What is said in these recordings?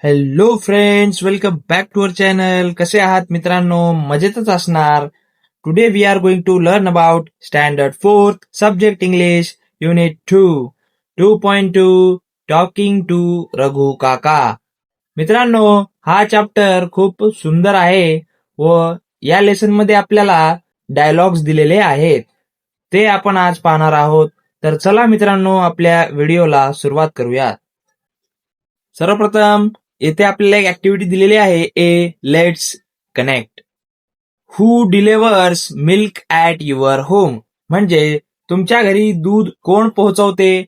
Hello friends, welcome back to our channel. कसे आहात मित्रांनो? मजेतच असणार. Today we are going to learn about standard 4th subject English unit 2.2 talking to Raghu काका. मित्रांनो, हा चॅप्टर खूप सुंदर आहे व या लेसन मध्ये आपल्याला डायलॉग्स दिलेले आहेत. ते आपण आज पाहणार आहोत. तर चला मित्रांनो, आपल्या व्हिडिओला सुरुवात करूयात. सर्वप्रथम येथे आपल्याला एक ऍक्टिव्हिटी दिलेली आहे. Let's connect. Who delivers milk at your home? म्हणजे तुमच्या घरी दूध कोण पोहोचवते?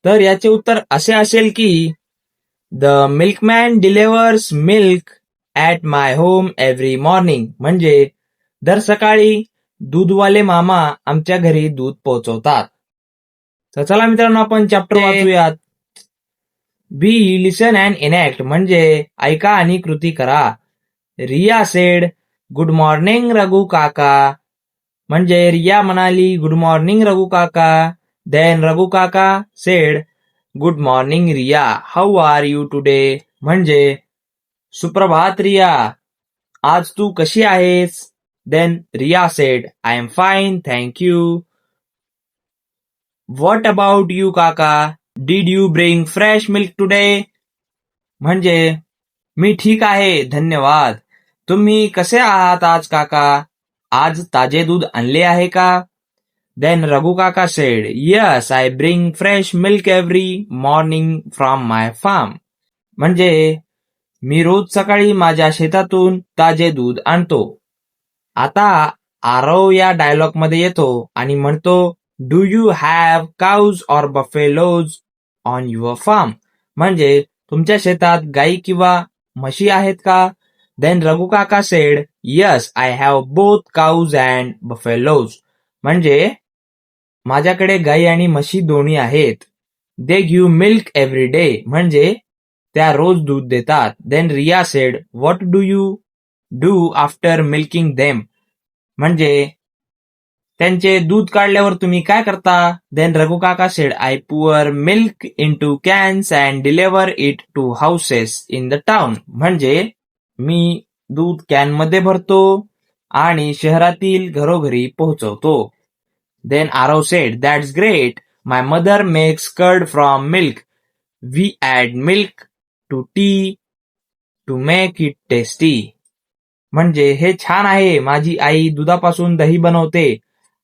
तर याचे उत्तर असे असेल की the milkman delivers milk at my home every morning. म्हणजे दर सकाळी दूधवाले मामा आमच्या घरी दूध पोहोचवतात. तर चला मित्रांनो, आपण चॅप्टर वाचूयात. बी लिसन अँड इनॅक्ट म्हणजे ऐका आणि कृती करा. Riya said good morning Raghu Kaka. म्हणजे रिया म्हणाली गुड मॉर्निंग रघु काका. देन रघु काका said good morning Riya, how are you today? म्हणजे सुप्रभात रिया, आज तू कशी आहेस? Then Riya said I am fine thank you. What about you Kaka? Did you bring fresh milk today? म्हणजे मी ठीक आहे धन्यवाद. तुम्ही कसे आहात आज काका? आज ताजे दूध आणले आहे का? देन रघु काका said yes I bring fresh milk every morning from my farm. म्हणजे मी रोज सकाळी माझ्या शेतातून ताजे दूध आणतो. आता आरव या डायलॉग मध्ये येतो आणि म्हणतो do you have cows or buffaloes on your farm? म्हणजे तुमच्या शेतात गाई किंवा म्हशी आहेत का? देन रघु काका said yes I have both cows and buffaloes. म्हणजे माझ्याकडे गाई आणि म्हशी दोन्ही आहेत. They give milk every day. म्हणजे त्या रोज दूध देतात. Then Riya said what do you do after milking them? म्हणजे त्यांचे दूध काढल्यावर तुम्ही काय करता? देन रघु काका said I pour milk into cans and deliver it to houses in the town. म्हणजे मी दूध कॅन मध्ये भरतो आणि शहरातील घरोघरी पोहोचवतो. Then Aarav said that's great, my mother makes curd from milk. We add milk to tea to make it tasty. म्हणजे हे छान आहे, माझी आई दुधापासून दही बनवते.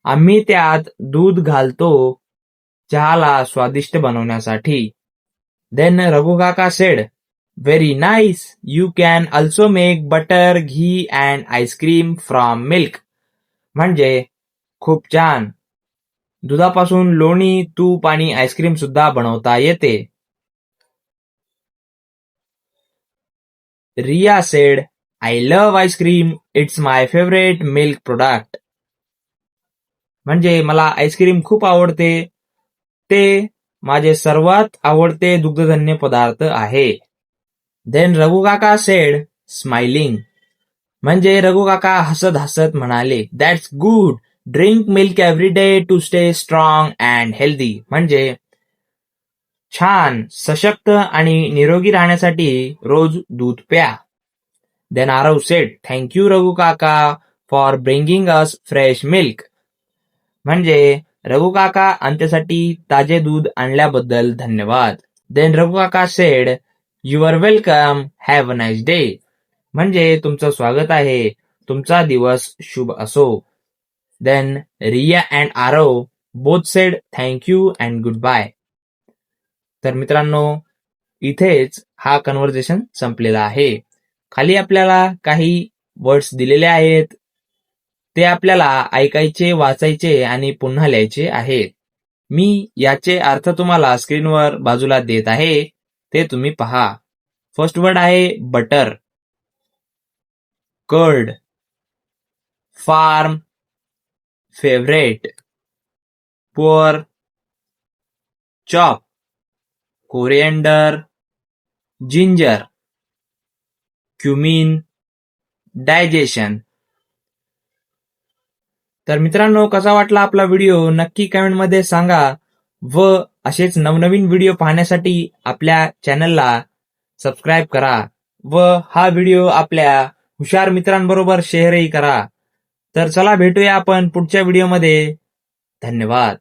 आम्ही त्यात दूध घालतो चहाला स्वादिष्ट बनवण्यासाठी. देन रघु काका sed very nice, you can also make butter ghee and ice cream from milk. म्हणजे खूप छान, दुधापासून लोणी, तूप आणि आईस्क्रीम सुद्धा बनवता येते. Riya said I love ice cream, it's my favourite milk product. म्हणजे मला आईस्क्रीम खूप आवडते, ते माझे सर्वात आवडते दुग्धजन्य पदार्थ आहे. देन रघु काका सेड स्माइलिंग. म्हणजे रघु काका हसत हसत म्हणाले that's good, drink milk every day to stay strong and healthy. म्हणजे छान, सशक्त आणि निरोगी राहण्यासाठी रोज दूध प्या. Then Aarav said thank you Raghu Kaka for bringing us fresh milk. म्हणजे रघु काका आमच्यासाठी ताजे दूध आणल्याबद्दल धन्यवाद. देन रघु काका said you are welcome, have a nice day. म्हणजे तुमचं स्वागत आहे, तुमचा दिवस शुभ असो. Then Riya and Aarav both said thank you and goodbye. तर मित्रांनो, इथेच हा कन्व्हर्सेशन संपलेला आहे. खाली आपल्याला काही वर्ड्स दिलेले आहेत, ते आपल्याला ऐकायचे, वाचायचे आणि पुन्हा लिहायचे आहेत. मी याचे अर्थ तुम्हाला स्क्रीनवर बाजूला देत आहे, ते तुम्ही पहा. फर्स्ट वर्ड आहे butter, curd, farm, favourite, pour, chop, coriander, ginger, cumin, digestion. तर मित्रांनो, कसा वाटला आपला व्हिडिओ नक्की कमेंटमध्ये सांगा व असेच नवनवीन व्हिडिओ पाहण्यासाठी आपल्या चॅनलला सबस्क्राईब करा व हा व्हिडिओ आपल्या हुशार मित्रांबरोबर शेअरही करा. तर चला भेटूया आपण पुढच्या व्हिडिओमध्ये. धन्यवाद.